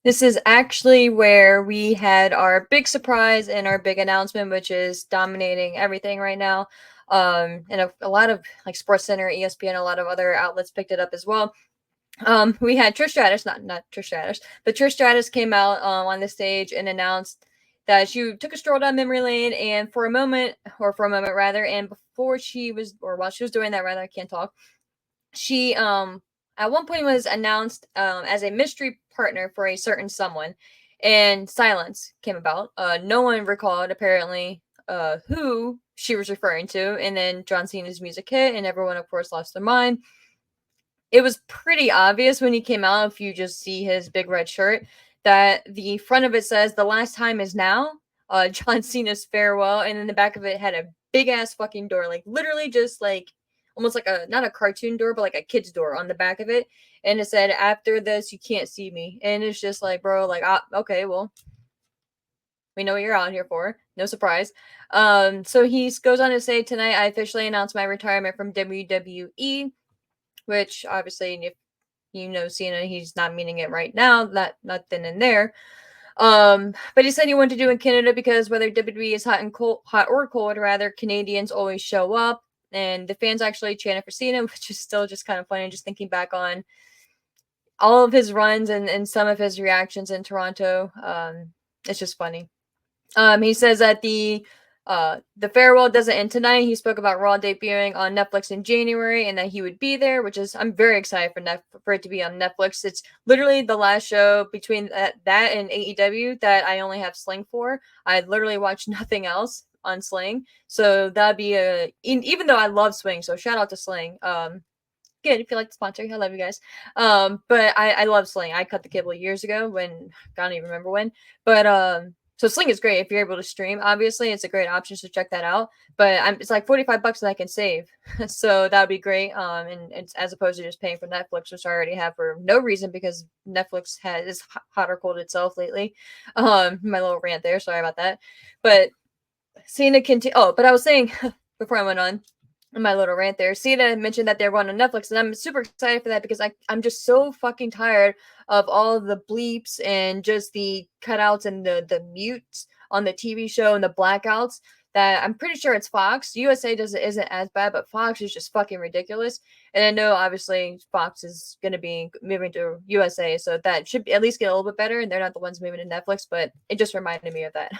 This is actually where we had our big surprise and our big announcement, which is dominating everything right now. And a lot of like Sports Center, ESPN, a lot of other outlets picked it up as well. We had Trish Stratus, not Trish Stratus, but Trish Stratus came out on the stage and announced that she took a stroll down memory lane, and for a moment rather, and before she was, or while she was doing that, rather, I can't talk. She at one point was announced as a mystery partner for a certain someone, and silence came about. No one recalled apparently who she was referring to, and then John Cena's music hit, and everyone of course lost their mind. It was pretty obvious when he came out, if you just see his big red shirt, that the front of it says "The last time is now." John Cena's farewell, and then the back of it had a big ass fucking door, like literally just like almost like a not a cartoon door, but like a kid's door on the back of it, and it said, "After this, you can't see me." And it's just like, bro, like, okay, well, we know what you're out here for. No surprise. So he goes on to say, "Tonight, I officially announced my retirement from WWE." Which obviously, if you know Cena, he's not meaning it right now. Nothing in there. But he said he wanted to do in Canada because whether WWE is hot or cold, rather, Canadians always show up, and the fans actually chanted for Cena, which is still just kind of funny. Just thinking back on all of his runs and some of his reactions in Toronto, it's just funny. He says that the farewell doesn't end tonight. He spoke about Raw debuting on Netflix in January and that he would be there, which is I'm very excited for it to be on Netflix. It's literally the last show between that and AEW that I only have Sling for. I literally watch nothing else on Sling, so that'd be even though I love Swing, so shout out to Sling. Good if you like the sponsor. I love you guys. But I love Sling. I cut the cable years ago when I don't even remember when. But so Sling is great if you're able to stream. Obviously, it's a great option, so check that out. But it's like $45 that I can save, so that would be great. And it's as opposed to just paying for Netflix, which I already have for no reason because Netflix is hot or cold itself lately. My little rant there. Sorry about that. But Cena continue. Oh, but I was saying before I went on my little rant there, Cena mentioned that they're going on Netflix, and I'm super excited for that because I'm just so fucking tired of all the bleeps and just the cutouts and the mutes on the TV show and the blackouts. That I'm pretty sure it's Fox. USA isn't as bad, but Fox is just fucking ridiculous. And I know obviously Fox is going to be moving to USA, so that should at least get a little bit better. And they're not the ones moving to Netflix, but it just reminded me of that.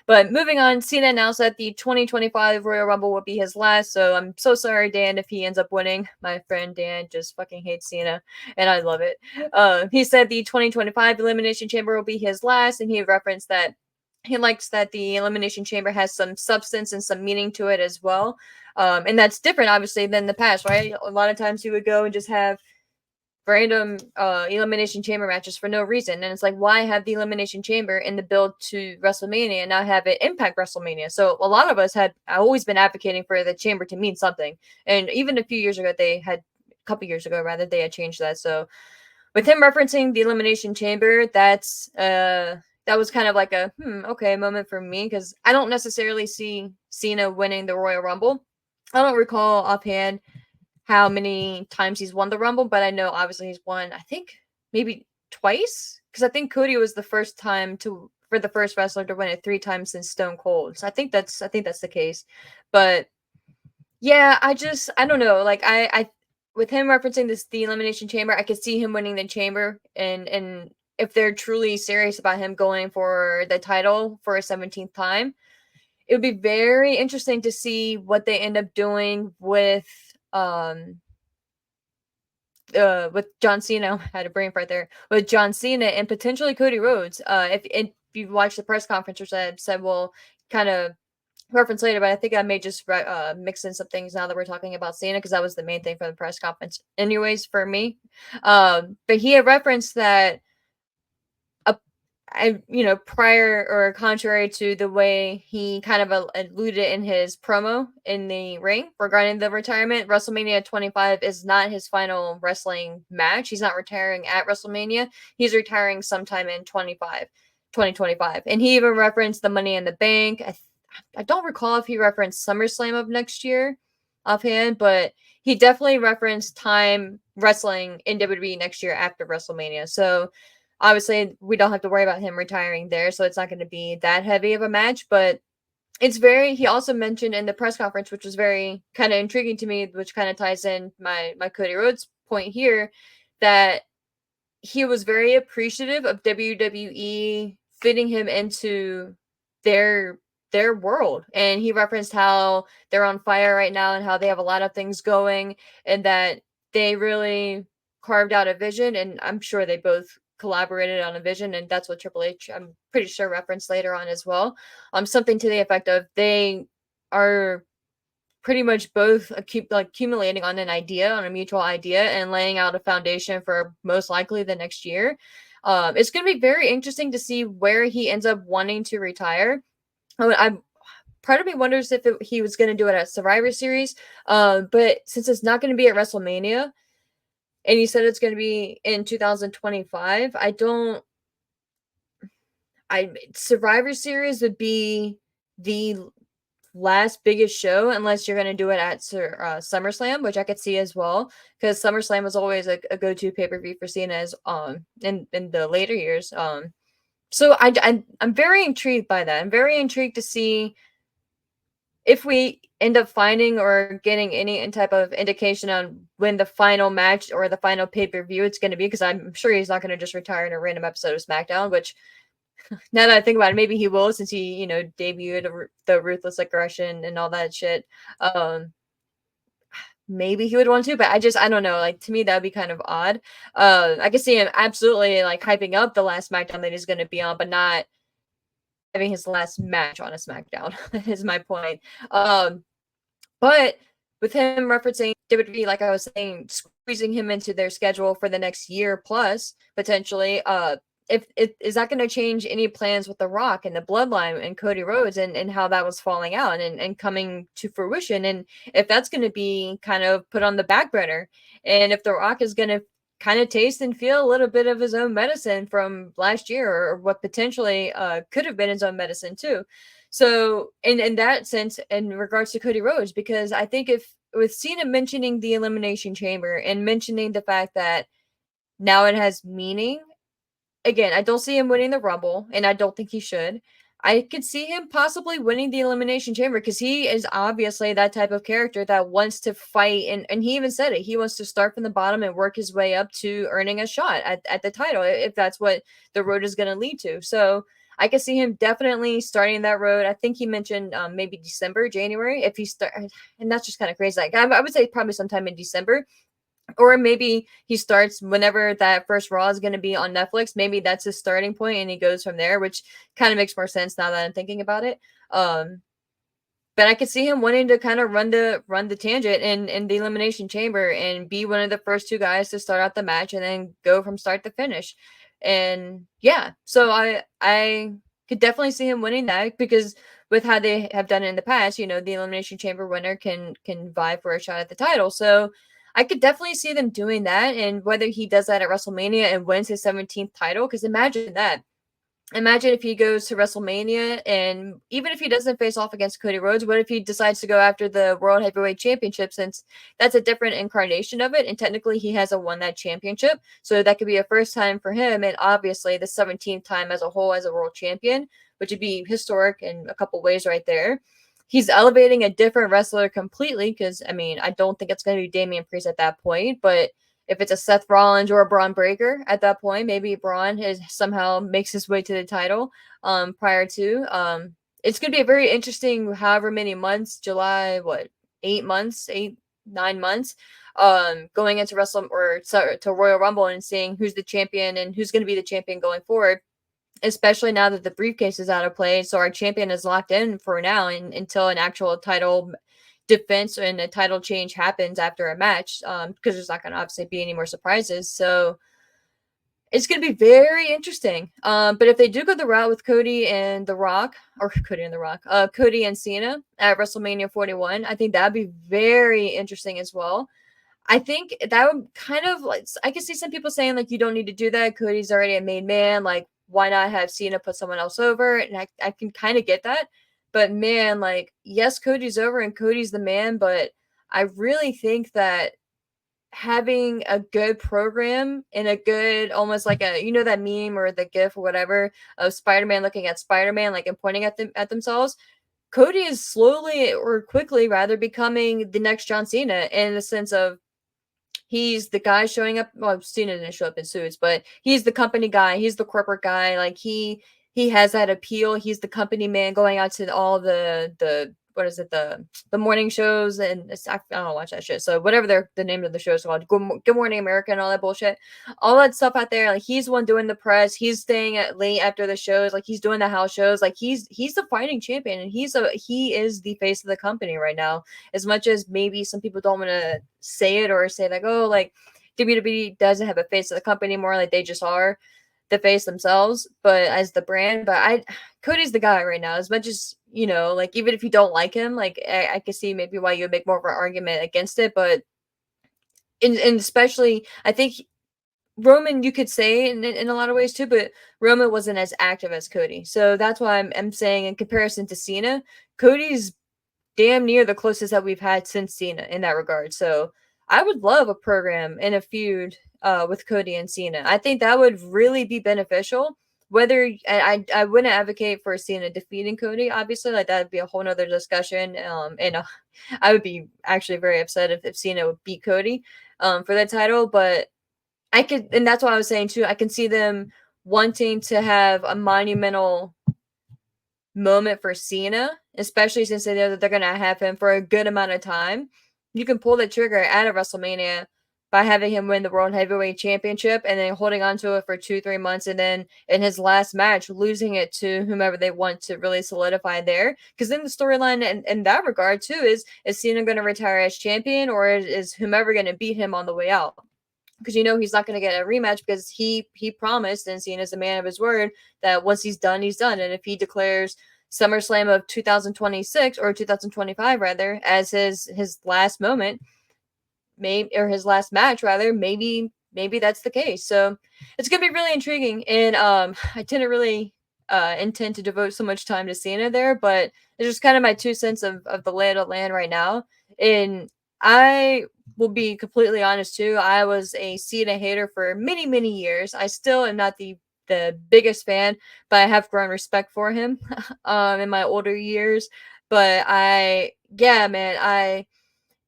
But moving on, Cena announced that the 2025 Royal Rumble will be his last. So I'm so sorry, Dan, if he ends up winning. My friend Dan just fucking hates Cena, and I love it. He said the 2025 Elimination Chamber will be his last, and he referenced that he likes that the Elimination Chamber has some substance and some meaning to it as well. And that's different, obviously, than the past, right? A lot of times he would go and just have random elimination chamber matches for no reason, and it's like, why have the elimination chamber in the build to WrestleMania and not have it impact WrestleMania? So a lot of us had always been advocating for the chamber to mean something, and even a few years ago a couple years ago rather, they had changed that. So with him referencing the elimination chamber, that was kind of like a okay moment for me because I don't necessarily see Cena winning the Royal Rumble. I don't recall offhand how many times he's won the Rumble, but I know obviously he's won, I think maybe twice, because I think Cody was the first for the first wrestler to win it 3 times since Stone Cold. So I think that's the case. But yeah, I don't know. Like I with him referencing the Elimination Chamber, I could see him winning the chamber, and if they're truly serious about him going for the title for a 17th time, it would be very interesting to see what they end up doing with John Cena. I had a brain fart there. With John Cena and potentially Cody Rhodes. If you watch the press conference, which I said we'll kind of reference later, but I think I may just mix in some things now that we're talking about Cena because that was the main thing for the press conference, anyways, for me. But he had referenced that prior or contrary to the way he kind of alluded in his promo in the ring regarding the retirement, WrestleMania 25 is not his final wrestling match. He's not retiring at WrestleMania. He's retiring sometime in 2025. And he even referenced the Money in the Bank. I don't recall if he referenced SummerSlam of next year offhand, but he definitely referenced time wrestling in WWE next year after WrestleMania. So Obviously, we don't have to worry about him retiring there, so it's not going to be that heavy of a match. But it's very. He also mentioned in the press conference, which was very kind of intriguing to me, which kind of ties in my Cody Rhodes point here, that he was very appreciative of WWE fitting him into their their world, and he referenced how they're on fire right now and how they have a lot of things going, and that they really carved out a vision, and I'm sure they both collaborated on a vision, and that's what Triple H, I'm pretty sure, referenced later on as well. Something to the effect of they are pretty much both accumulating on an idea, on a mutual idea, and laying out a foundation for most likely the next year. It's going to be very interesting to see where he ends up wanting to retire. I'm Part of me wonders if he was going to do it at Survivor Series, but since it's not going to be at WrestleMania, and he said it's going to be in 2025, I don't. I Survivor Series would be the last biggest show unless you're going to do it at SummerSlam, which I could see as well, because SummerSlam was always a go-to pay-per-view for Cena as in the later years. So I'm very intrigued by that. I'm very intrigued to see if we end up finding or getting any type of indication on when the final match or the final pay-per-view it's going to be, because I'm sure he's not going to just retire in a random episode of SmackDown, which now that I think about it, maybe he will, since he, debuted the ruthless aggression and all that shit. Um, Maybe he would want to, but I don't know. Like, to me, that would be kind of odd. I can see him absolutely like hyping up the last SmackDown that he's going to be on, but not having his last match on a SmackDown. Is my point. But with him referencing WWE, like I was saying, squeezing him into their schedule for the next year plus potentially, if it is that going to change any plans with The Rock and the Bloodline and Cody Rhodes, and how that was falling out and coming to fruition, and if that's going to be kind of put on the back burner, and if The Rock is going to kind of taste and feel a little bit of his own medicine from last year, or what potentially could have been his own medicine too. So in that sense, in regards to Cody Rhodes, because I think if with Cena mentioning the Elimination Chamber and mentioning the fact that now it has meaning, again, I don't see him winning the Rumble, and I don't think he should. I could see him possibly winning the Elimination Chamber, because he is obviously that type of character that wants to fight, and he even said it. He wants to start from the bottom and work his way up to earning a shot at the title, if that's what the road is going to lead to. So I could see him definitely starting that road. I think he mentioned maybe December, January, if he start, and that's just kind of crazy. Like, I would say probably sometime in December, or maybe he starts whenever that first Raw is going to be on Netflix. Maybe that's his starting point, and he goes from there, which kind of makes more sense now that I'm thinking about it. Um, but I could see him wanting to kind of run the tangent in the Elimination Chamber and be one of the first two guys to start out the match and then go from start to finish. And yeah, so I could definitely see him winning that, because with how they have done it in the past, the Elimination Chamber winner can vie for a shot at the title. So I could definitely see them doing that, and whether he does that at WrestleMania and wins his 17th title, because imagine that. Imagine if he goes to WrestleMania, and even if he doesn't face off against Cody Rhodes, what if he decides to go after the World Heavyweight Championship, since that's a different incarnation of it, and technically he hasn't won that championship. So that could be a first time for him, and obviously the 17th time as a whole as a world champion, which would be historic in a couple ways right there. He's elevating a different wrestler completely, because, I mean, I don't think it's going to be Damian Priest at that point, but if it's a Seth Rollins or a Braun Breaker at that point, maybe Braun somehow makes his way to the title prior to. It's going to be a very interesting, however many months, July, what, 8 months, 9 months, going into to Royal Rumble and seeing who's the champion and who's going to be the champion going forward, especially now that the briefcase is out of play. So our champion is locked in for now, until an actual title defense and a title change happens after a match, because there's not going to obviously be any more surprises. So it's going to be very interesting. But if they do go the route with Cody and The Rock, or Cody and The Rock, Cody and Cena at WrestleMania 41, I think that'd be very interesting as well. I think that would kind of, like, I can see some people saying, like, you don't need to do that. Cody's already a made man. Like, why not have Cena put someone else over? And I can kind of get that. But man, like, yes, Cody's over and Cody's the man, but I really think that having a good program and a good, almost like a, you know, that meme or the gif or whatever of Spider-Man looking at Spider-Man like and pointing at them at themselves. Cody is slowly or quickly rather becoming the next John Cena in the sense of he's the guy showing up. Well, Cena didn't show up in suits, but he's the company guy. He's the corporate guy. Like he has that appeal. He's the company man going out to all the what is it, the morning shows, and I don't watch that shit. So whatever the name of the show is called, Good Morning America and all that bullshit, all that stuff out there. Like he's the one doing the press. He's staying at late after the shows. Like he's doing the house shows. Like he's the fighting champion, and he is the face of the company right now. As much as maybe some people don't want to say it or say like, oh, like WWE doesn't have a face of the company anymore, like they just are the face themselves, but as the brand. But Cody's the guy right now. As much as, you know, like even if you don't like him, like I can see maybe why you would make more of an argument against it. But in especially, I think Roman, you could say in a lot of ways too, but Roman wasn't as active as Cody. So that's why I'm saying in comparison to Cena, Cody's damn near the closest that we've had since Cena in that regard. So I would love a program and a feud with Cody and Cena. I think that would really be beneficial. Whether I wouldn't advocate for Cena defeating Cody, obviously, like that would be a whole nother discussion. And I would be actually very upset if Cena would beat Cody for that title. But I could, and that's what I was saying too. I can see them wanting to have a monumental moment for Cena, especially since they know that they're gonna have him for a good amount of time. You can pull the trigger at a WrestleMania by having him win the World Heavyweight Championship and then holding on to it for 2-3 months, and then in his last match losing it to whomever they want to really solidify there. Because then the storyline in that regard too is Cena going to retire as champion, or is whomever going to beat him on the way out? Because you know he's not going to get a rematch because he promised, and Cena's a man of his word, that once he's done, he's done. And if he declares SummerSlam of 2026 or 2025 rather as his last moment, maybe, or his last match rather, maybe that's the case. So it's gonna be really intriguing. And I didn't really intend to devote so much time to Cena there, but it's just kind of my 2 cents of the lay of the land right now. And I will be completely honest too. I was a Cena hater for many years. I still am not the biggest fan, but I have grown respect for him in my older years. But yeah, man,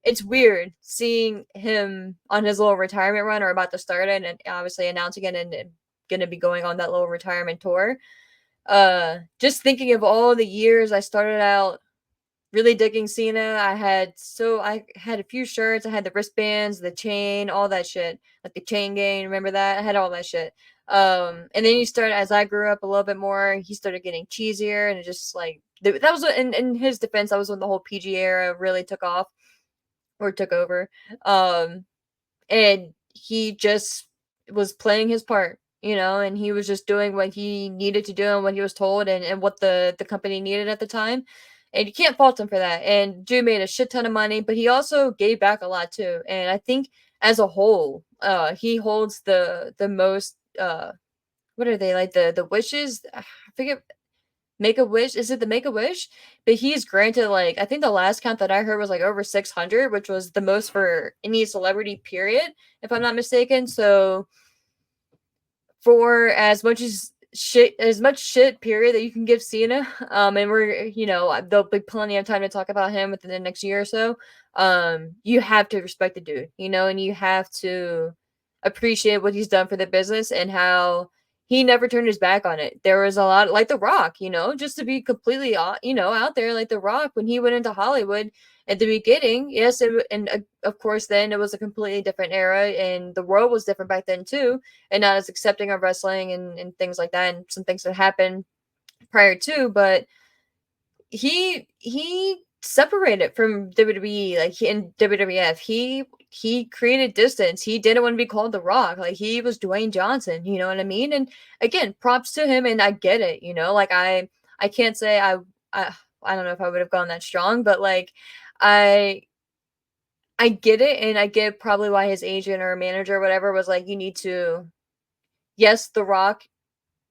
it's weird seeing him on his little retirement run or about to start it, and obviously announcing it and going to be going on that little retirement tour. Just thinking of all the years I started out really digging Cena. I had a few shirts, I had the wristbands, the chain, all that shit. Like the chain gang, remember that? I had all that shit. And then you start, as I grew up a little bit more, he started getting cheesier, and it just like that was in his defense, that was when the whole PG era really took off or took over. Um and he just was playing his part, you know, and he was just doing what he needed to do and what he was told, and what the company needed at the time. And you can't fault him for that. And Drew made a shit ton of money, but he also gave back a lot too. And I think as a whole, he holds the most what are they, like the wishes? I forget. Make a Wish, is it the Make a Wish? But he's granted, like, I think the last count that I heard was like over 600, which was the most for any celebrity, period, if I'm not mistaken. So for as much shit period that you can give Cena, and we're, you know, there'll be plenty of time to talk about him within the next year or so. You have to respect the dude, you know, and you have to appreciate what he's done for the business and how he never turned his back on it. There was a lot, like The Rock, you know, just to be completely, you know, out there, like The Rock when he went into Hollywood at the beginning. Yes, and of course, then it was a completely different era, and the world was different back then too, and not as accepting of wrestling and things like that, and some things that happened prior to. But he separated from WWE, like he in WWF. He created distance. He didn't want to be called The Rock. Like he was Dwayne Johnson, you know what I mean? And again, props to him, and I get it, you know, like I can't say I I don't know if I would have gone that strong, but like I I get it, and I get probably why his agent or manager or whatever was like, you need to, yes, The Rock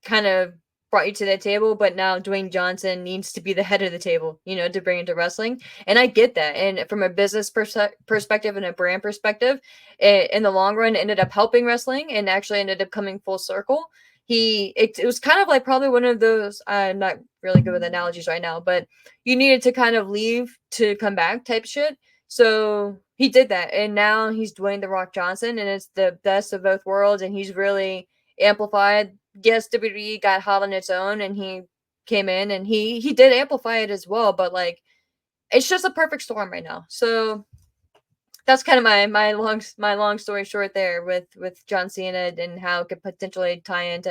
kind of brought you to that table, but now Dwayne Johnson needs to be the head of the table, to bring into wrestling. And I get that. And from a business perspective and a brand perspective, in the long run, it ended up helping wrestling and actually ended up coming full circle. It was kind of like probably one of those, I'm not really good with analogies right now, but you needed to kind of leave to come back type shit. So he did that. And now he's Dwayne The Rock Johnson, and it's the best of both worlds. And he's really amplified. Yes, WWE got hot on its own, and he came in and he did amplify it as well. But like, it's just a perfect storm right now. So that's kind of my long story short there with John Cena and how it could potentially tie into